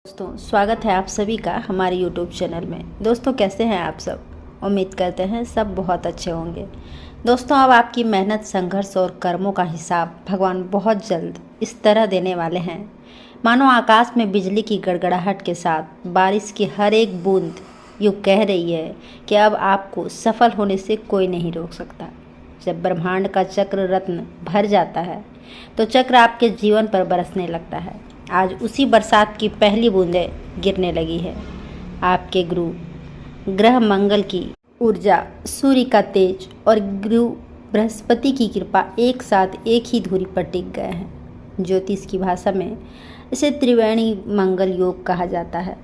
दोस्तों स्वागत है आप सभी का हमारे YouTube चैनल में। दोस्तों कैसे हैं आप सब? उम्मीद करते हैं सब बहुत अच्छे होंगे। दोस्तों अब आपकी मेहनत, संघर्ष और कर्मों का हिसाब भगवान बहुत जल्द इस तरह देने वाले हैं मानो आकाश में बिजली की गड़गड़ाहट के साथ बारिश की हर एक बूंद यूँ कह रही है कि अब आपको सफल होने से कोई नहीं रोक सकता। जब ब्रह्मांड का चक्र रत्न भर जाता है तो चक्र आपके जीवन पर बरसने लगता है। आज उसी बरसात की पहली बूंदें गिरने लगी है। आपके गुरु ग्रह मंगल की ऊर्जा, सूर्य का तेज और गुरु बृहस्पति की कृपा एक साथ एक ही धुरी पर टिक गए हैं। ज्योतिष की भाषा में इसे त्रिवेणी मंगल योग कहा जाता है,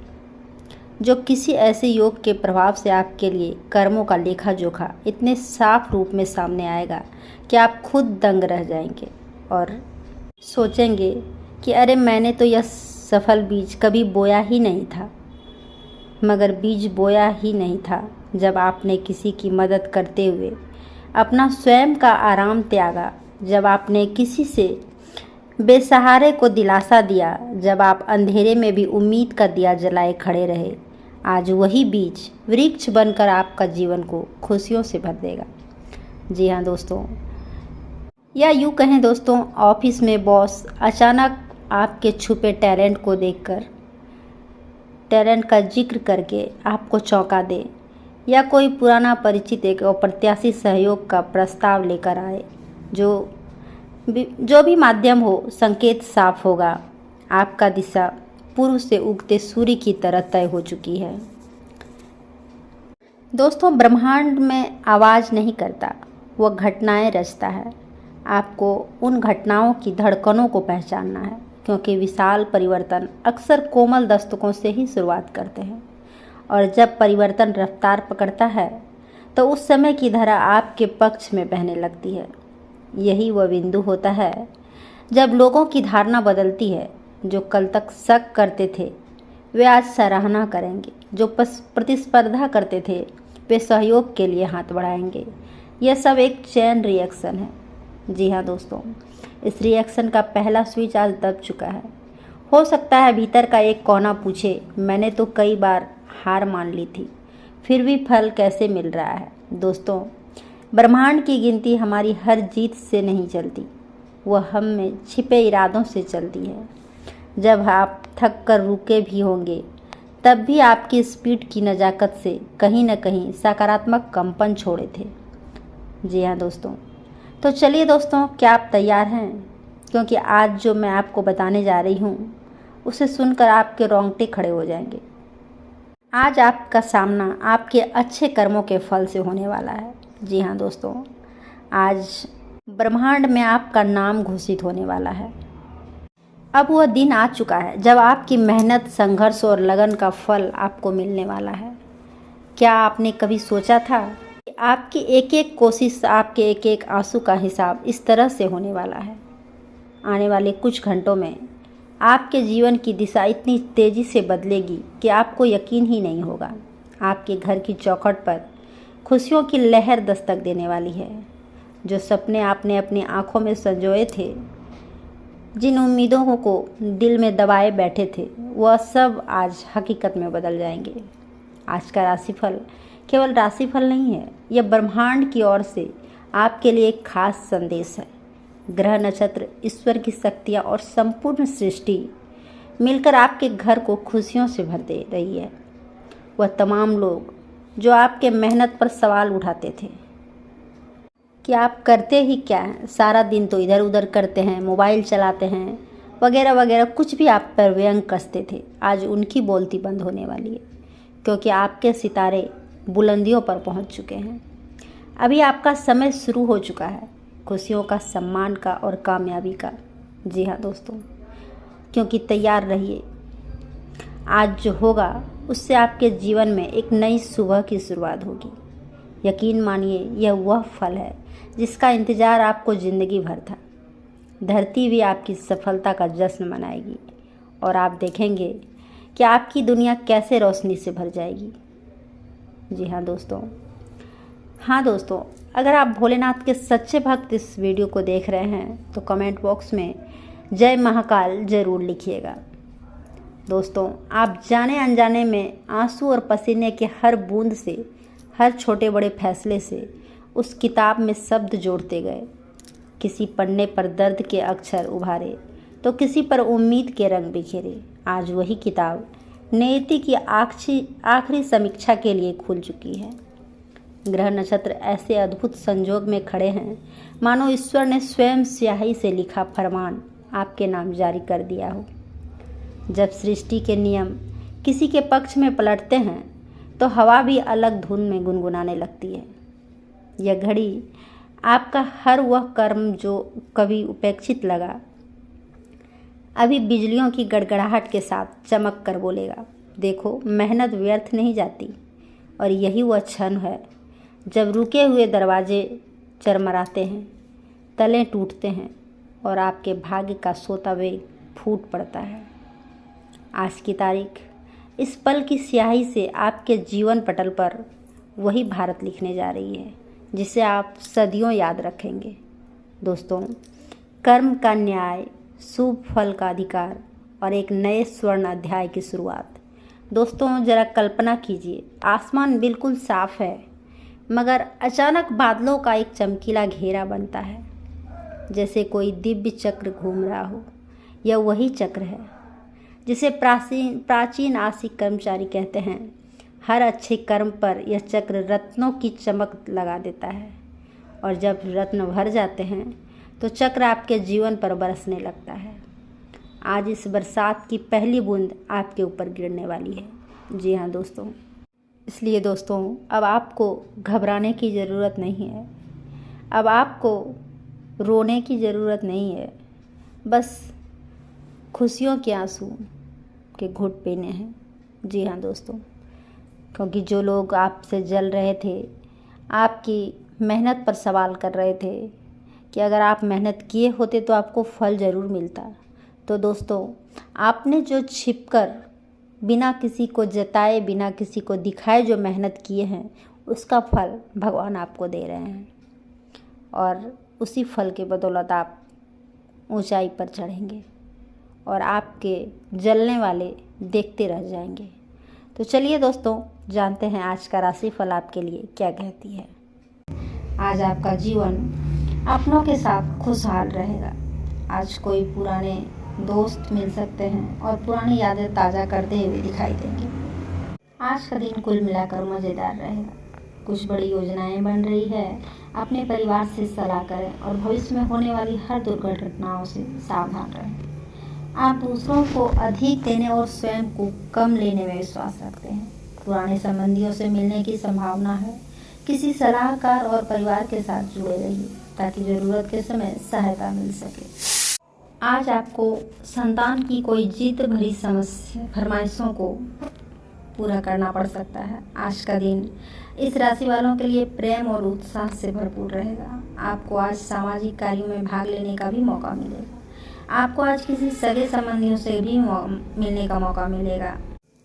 जो किसी ऐसे योग के प्रभाव से आपके लिए कर्मों का लेखा जोखा इतने साफ रूप में सामने आएगा कि आप खुद दंग रह जाएंगे और सोचेंगे कि अरे मैंने तो यह सफल बीज कभी बोया ही नहीं था। मगर बीज बोया ही नहीं था जब आपने किसी की मदद करते हुए अपना स्वयं का आराम त्यागा, जब आपने किसी से बेसहारे को दिलासा दिया, जब आप अंधेरे में भी उम्मीद का दिया जलाए खड़े रहे। आज वही बीज वृक्ष बनकर आपका जीवन को खुशियों से भर देगा। जी हाँ दोस्तों, या यूँ कहें दोस्तों, ऑफिस में बॉस अचानक आपके छुपे टैलेंट को देखकर, टैलेंट का जिक्र करके आपको चौंका दे, या कोई पुराना परिचित एक अप्रत्याशित सहयोग का प्रस्ताव लेकर आए। जो भी माध्यम हो, संकेत साफ होगा। आपका दिशा पूर्व से उगते सूर्य की तरह तय हो चुकी है। दोस्तों ब्रह्मांड में आवाज़ नहीं करता, वह घटनाएं रचता है। आपको उन घटनाओं की धड़कनों को पहचानना है, क्योंकि विशाल परिवर्तन अक्सर कोमल दस्तकों से ही शुरुआत करते हैं। और जब परिवर्तन रफ्तार पकड़ता है तो उस समय की धारा आपके पक्ष में बहने लगती है। यही वह बिंदु होता है जब लोगों की धारणा बदलती है। जो कल तक शक करते थे वे आज सराहना करेंगे, जो प्रतिस्पर्धा करते थे वे सहयोग के लिए हाथ बढ़ाएंगे। यह सब एक चेन रिएक्शन है। जी हाँ दोस्तों, इस रिएक्शन का पहला स्विच आज दब चुका है। हो सकता है भीतर का एक कोना पूछे, मैंने तो कई बार हार मान ली थी, फिर भी फल कैसे मिल रहा है। दोस्तों ब्रह्मांड की गिनती हमारी हर जीत से नहीं चलती, वह हम में छिपे इरादों से चलती है। जब आप थक कर रुके भी होंगे तब भी आपकी स्पीड की नज़ाकत से कहीं न कहीं सकारात्मक कंपन छोड़े थे। जी हाँ दोस्तों, तो चलिए दोस्तों, क्या आप तैयार हैं? क्योंकि आज जो मैं आपको बताने जा रही हूँ उसे सुनकर आपके रोंगटे खड़े हो जाएंगे। आज आपका सामना आपके अच्छे कर्मों के फल से होने वाला है। जी हाँ दोस्तों, आज ब्रह्मांड में आपका नाम घोषित होने वाला है। अब वह दिन आ चुका है जब आपकी मेहनत, संघर्ष और लगन का फल आपको मिलने वाला है। क्या आपने कभी सोचा था कि आपकी एक एक कोशिश, आपके एक एक आंसू का हिसाब इस तरह से होने वाला है? आने वाले कुछ घंटों में आपके जीवन की दिशा इतनी तेज़ी से बदलेगी कि आपको यकीन ही नहीं होगा। आपके घर की चौखट पर खुशियों की लहर दस्तक देने वाली है। जो सपने आपने अपनी आंखों में संजोए थे, जिन उम्मीदों को दिल में दबाए बैठे थे, वह सब आज हकीकत में बदल जाएंगे। आज का राशिफल केवल राशिफल नहीं है, यह ब्रह्मांड की ओर से आपके लिए एक खास संदेश है। ग्रह, नक्षत्र, ईश्वर की शक्तियाँ और संपूर्ण सृष्टि मिलकर आपके घर को खुशियों से भर दे रही है। वह तमाम लोग जो आपके मेहनत पर सवाल उठाते थे कि आप करते ही क्या हैं, सारा दिन तो इधर उधर करते हैं, मोबाइल चलाते हैं, वगैरह वगैरह, कुछ भी आप पर व्यंग कसते थे, आज उनकी बोलती बंद होने वाली है। क्योंकि आपके सितारे बुलंदियों पर पहुंच चुके हैं। अभी आपका समय शुरू हो चुका है, खुशियों का, सम्मान का और कामयाबी का। जी हाँ दोस्तों, क्योंकि तैयार रहिए। आज जो होगा उससे आपके जीवन में एक नई सुबह की शुरुआत होगी। यकीन मानिए, यह वह फल है जिसका इंतज़ार आपको ज़िंदगी भर था। धरती भी आपकी सफलता का जश्न मनाएगी और आप देखेंगे कि आपकी दुनिया कैसे रोशनी से भर जाएगी। जी हाँ दोस्तों, अगर आप भोलेनाथ के सच्चे भक्त इस वीडियो को देख रहे हैं तो कमेंट बॉक्स में जय महाकाल ज़रूर लिखिएगा। दोस्तों, आप जाने अनजाने में आंसू और पसीने के हर बूंद से, हर छोटे बड़े फैसले से उस किताब में शब्द जोड़ते गए। किसी पन्ने पर दर्द के अक्षर उभारे तो किसी पर उम्मीद के रंग बिखेरे। आज वही किताब नियति की आखिरी समीक्षा के लिए खुल चुकी है। ग्रह नक्षत्र ऐसे अद्भुत संजोग में खड़े हैं मानो ईश्वर ने स्वयं स्याही से लिखा फरमान आपके नाम जारी कर दिया हो। जब सृष्टि के नियम किसी के पक्ष में पलटते हैं तो हवा भी अलग धुन में गुनगुनाने लगती है। यह घड़ी आपका हर वह कर्म जो कभी उपेक्षित लगा, अभी बिजलियों की गड़गड़ाहट के साथ चमक कर बोलेगा, देखो मेहनत व्यर्थ नहीं जाती। और यही वह क्षण है जब रुके हुए दरवाजे चरमराते हैं, तले टूटते हैं और आपके भाग्य का सोता वेग फूट पड़ता है। आज की तारीख इस पल की स्याही से आपके जीवन पटल पर वही भारत लिखने जा रही है जिसे आप सदियों याद रखेंगे। दोस्तों, कर्म का न्याय, शुभ फल का अधिकार और एक नए स्वर्ण अध्याय की शुरुआत। दोस्तों, जरा कल्पना कीजिए, आसमान बिल्कुल साफ है मगर अचानक बादलों का एक चमकीला घेरा बनता है, जैसे कोई दिव्य चक्र घूम रहा हो। यह वही चक्र है जिसे प्राचीन आशिक कर्मचारी कहते हैं। हर अच्छे कर्म पर यह चक्र रत्नों की चमक लगा देता है और जब रत्न भर जाते हैं तो चक्र आपके जीवन पर बरसने लगता है। आज इस बरसात की पहली बूंद आपके ऊपर गिरने वाली है। जी हाँ दोस्तों, इसलिए दोस्तों अब आपको घबराने की ज़रूरत नहीं है, अब आपको रोने की ज़रूरत नहीं है, बस खुशियों के आंसू के घुट पीने हैं। जी हाँ दोस्तों, क्योंकि जो लोग आपसे जल रहे थे, आपकी मेहनत पर सवाल कर रहे थे कि अगर आप मेहनत किए होते तो आपको फल ज़रूर मिलता, तो दोस्तों आपने जो छिपकर बिना किसी को जताए, बिना किसी को दिखाए जो मेहनत किए हैं, उसका फल भगवान आपको दे रहे हैं और उसी फल के बदौलत आप ऊंचाई पर चढ़ेंगे और आपके जलने वाले देखते रह जाएंगे। तो चलिए दोस्तों, जानते हैं आज का राशिफल आपके लिए क्या कहती है। आज आपका जीवन अपनों के साथ खुशहाल रहेगा। आज कोई पुराने दोस्त मिल सकते हैं और पुरानी यादें ताज़ा करते हुए दिखाई देंगे। आज का दिन कुल मिलाकर मज़ेदार रहेगा। कुछ बड़ी योजनाएं बन रही है। अपने परिवार से सलाह करें और भविष्य में होने वाली हर दुर्घटनाओं से सावधान रहें। आप दूसरों को अधिक देने और स्वयं को कम लेने में विश्वास रखते हैं। पुराने संबंधियों से मिलने की संभावना है। किसी सलाहकार और परिवार के साथ जुड़े रहिए ताकि ज़रूरत के समय सहायता मिल सके। आज आपको संतान की कोई जिद भरी फरमाइशों को पूरा करना पड़ सकता है। आज का दिन इस राशि वालों के लिए प्रेम और उत्साह से भरपूर रहेगा। आपको आज सामाजिक कार्यों में भाग लेने का भी मौका मिलेगा। आपको आज किसी सगे संबंधियों से भी मिलने का मौका मिलेगा।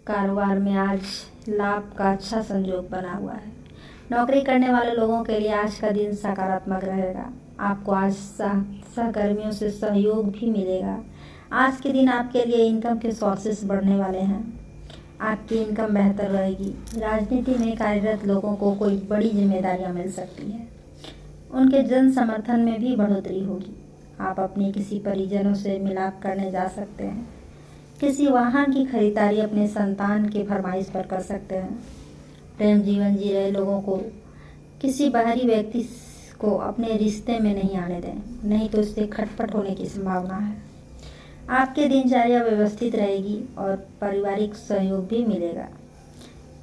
कारोबार में आज लाभ का अच्छा संयोग बना हुआ है। नौकरी करने वाले लोगों के लिए आज का दिन सकारात्मक रहेगा। आपको आज सहकर्मियों से सहयोग भी मिलेगा। आज के दिन आपके लिए इनकम के सोर्सेस बढ़ने वाले हैं। आपकी इनकम बेहतर रहेगी। राजनीति में कार्यरत लोगों को कोई बड़ी जिम्मेदारियां मिल सकती है। उनके जन समर्थन में भी बढ़ोतरी होगी। आप अपने किसी परिजनों से मिलाप करने जा सकते हैं। किसी वाहन की खरीदारी अपने संतान के फरमाइश पर कर सकते हैं। प्रेम जीवन जी रहे लोगों को किसी बाहरी व्यक्ति को अपने रिश्ते में नहीं आने दें, नहीं तो इससे खटपट होने की संभावना है। आपके दिनचर्या व्यवस्थित रहेगी और पारिवारिक सहयोग भी मिलेगा।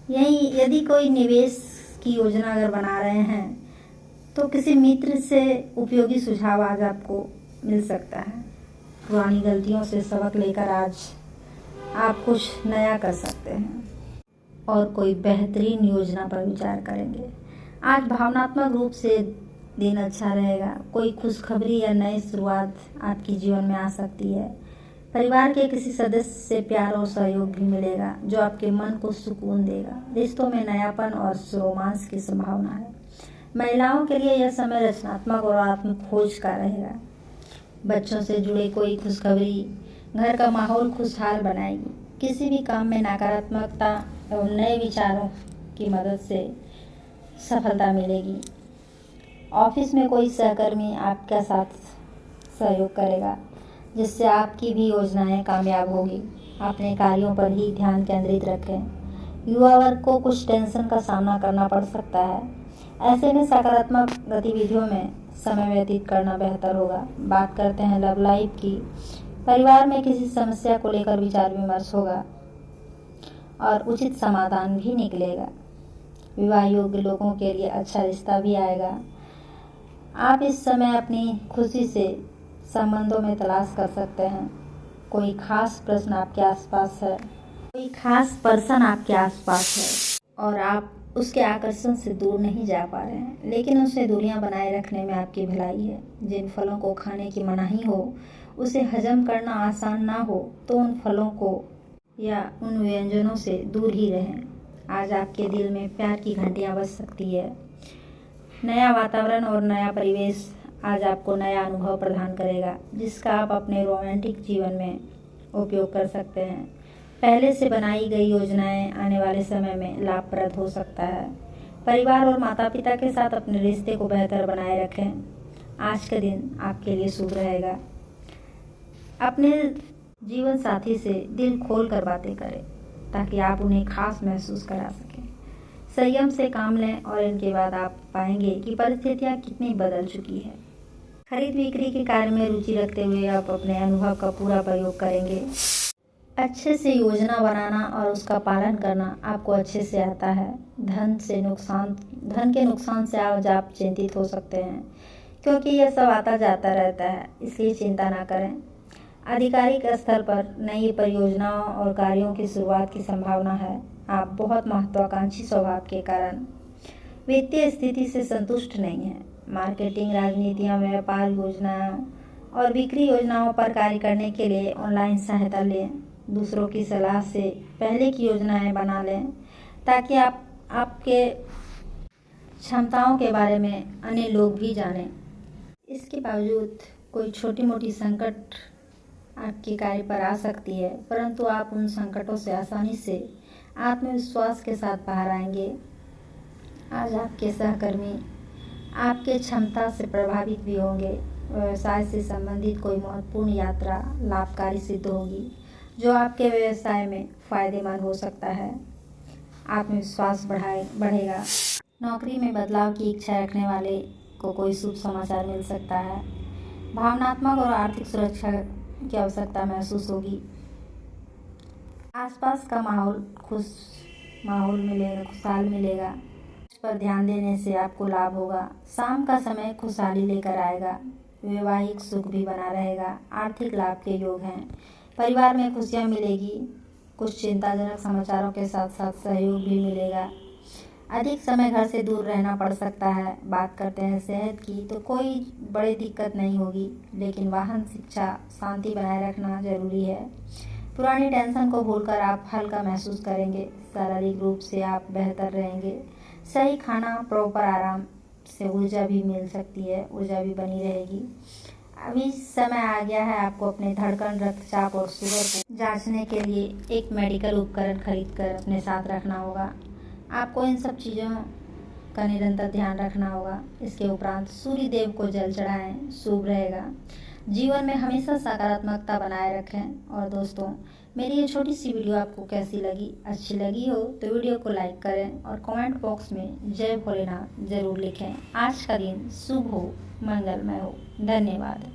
यही यदि कोई निवेश की योजना अगर बना रहे हैं तो किसी मित्र से उपयोगी सुझाव आज आपको मिल सकता है। पुरानी गलतियों से सबक लेकर आज आप कुछ नया कर सकते हैं और कोई बेहतरीन योजना पर विचार करेंगे। आज भावनात्मक रूप से दिन अच्छा रहेगा। कोई खुशखबरी या नई शुरुआत आपके जीवन में आ सकती है। परिवार के किसी सदस्य से प्यार और सहयोग भी मिलेगा जो आपके मन को सुकून देगा। रिश्तों में नयापन और रोमांस की संभावना है। महिलाओं के लिए यह समय रचनात्मक और आत्म खोज का रहेगा। बच्चों से जुड़े कोई खुशखबरी घर का माहौल खुशहाल बनाएगी। किसी भी काम में नकारात्मकता एवं नए विचारों की मदद से सफलता मिलेगी। ऑफिस में कोई सहकर्मी आपका साथ सहयोग करेगा, जिससे आपकी भी योजनाएं कामयाब होगी। अपने कार्यों पर ही ध्यान केंद्रित रखें। युवा वर्ग को कुछ टेंशन का सामना करना पड़ सकता है, ऐसे में सकारात्मक गतिविधियों में समय व्यतीत करना बेहतर होगा। बात करते हैं लव लाइफ की। परिवार में किसी समस्या को लेकर विचार विमर्श होगा और उचित समाधान भी निकलेगा। विवाह योग्य लोगों के लिए अच्छा रिश्ता भी आएगा। आप इस समय अपनी खुशी से संबंधों में तलाश कर सकते हैं। कोई खास प्रश्न आपके आसपास है, कोई खास पर्सन आपके आसपास है और आप उसके आकर्षण से दूर नहीं जा पा रहे हैं, लेकिन उससे दूरियां बनाए रखने में आपकी भलाई है। जिन फलों को खाने की मनाही हो, उसे हजम करना आसान ना हो, तो उन फलों को या उन व्यंजनों से दूर ही रहें। आज आपके दिल में प्यार की घंटियां बज सकती है। नया वातावरण और नया परिवेश आज आपको नया अनुभव प्रदान करेगा, जिसका आप अपने रोमांटिक जीवन में उपयोग कर सकते हैं। पहले से बनाई गई योजनाएं आने वाले समय में लाभप्रद हो सकता है। परिवार और माता पिता के साथ अपने रिश्ते को बेहतर बनाए रखें। आज का दिन आपके लिए शुभ रहेगा। अपने जीवन साथी से दिल खोल कर बातें करें, ताकि आप उन्हें खास महसूस करा सकें। संयम से काम लें और इनके बाद आप पाएंगे कि परिस्थितियाँ कितनी बदल चुकी है। खरीद बिक्री के कार्य में रुचि रखते हुए आप अपने अनुभव का पूरा प्रयोग करेंगे। अच्छे से योजना बनाना और उसका पालन करना आपको अच्छे से आता है। धन के नुकसान से आज आप चिंतित हो सकते हैं, क्योंकि यह सब आता जाता रहता है, इसलिए चिंता ना करें। आधिकारिक स्तर पर नई परियोजनाओं और कार्यों की शुरुआत की संभावना है। आप बहुत महत्वाकांक्षी स्वभाव के कारण वित्तीय स्थिति से संतुष्ट नहीं हैं। मार्केटिंग, राजनीतियाँ, व्यापार योजनाओं और बिक्री योजनाओं पर कार्य करने के लिए ऑनलाइन सहायता लें। दूसरों की सलाह से पहले की योजनाएं बना लें, ताकि आपके क्षमताओं के बारे में अन्य लोग भी जानें। इसके बावजूद कोई छोटी मोटी संकट आपके कार्य पर आ सकती है, परंतु आप उन संकटों से आसानी से आत्मविश्वास के साथ बाहर आएंगे। आज आपके सहकर्मी आपके क्षमता से प्रभावित भी होंगे। व्यवसाय से संबंधित कोई महत्वपूर्ण यात्रा लाभकारी सिद्ध होगी, जो आपके व्यवसाय में फायदेमंद हो सकता है। आत्मविश्वास बढ़ेगा। नौकरी में बदलाव की इच्छा रखने वाले को कोई शुभ समाचार मिल सकता है। भावनात्मक और आर्थिक सुरक्षा की आवश्यकता महसूस होगी। आसपास का माहौल मिलेगा, खुशहाल मिलेगा। इस पर ध्यान देने से आपको लाभ होगा। शाम का समय खुशहाली लेकर आएगा। वैवाहिक सुख भी बना रहेगा। आर्थिक लाभ के योग हैं। परिवार में खुशियां मिलेगी। कुछ चिंताजनक समाचारों के साथ साथ सहयोग भी मिलेगा। अधिक समय घर से दूर रहना पड़ सकता है। बात करते हैं सेहत की, तो कोई बड़ी दिक्कत नहीं होगी, लेकिन वाहन, शिक्षा, शांति बनाए रखना जरूरी है। पुरानी टेंशन को भूलकर आप हल्का महसूस करेंगे। शारीरिक रूप से आप बेहतर रहेंगे। सही खाना, प्रॉपर आराम से ऊर्जा भी मिल सकती है, ऊर्जा भी बनी रहेगी। अभी समय आ गया है आपको अपने धड़कन, रक्तचाप और शुगर को जांचने के लिए एक मेडिकल उपकरण खरीदकर अपने साथ रखना होगा। आपको इन सब चीज़ों का निरंतर ध्यान रखना होगा। इसके उपरांत सूर्य देव को जल चढ़ाएं, शुभ रहेगा। जीवन में हमेशा सकारात्मकता बनाए रखें। और दोस्तों, मेरी ये छोटी सी वीडियो आपको कैसी लगी? अच्छी लगी हो तो वीडियो को लाइक करें और कमेंट बॉक्स में जय भोलेनाथ जरूर लिखें। आज का दिन शुभ हो, मंगलमय हो। धन्यवाद।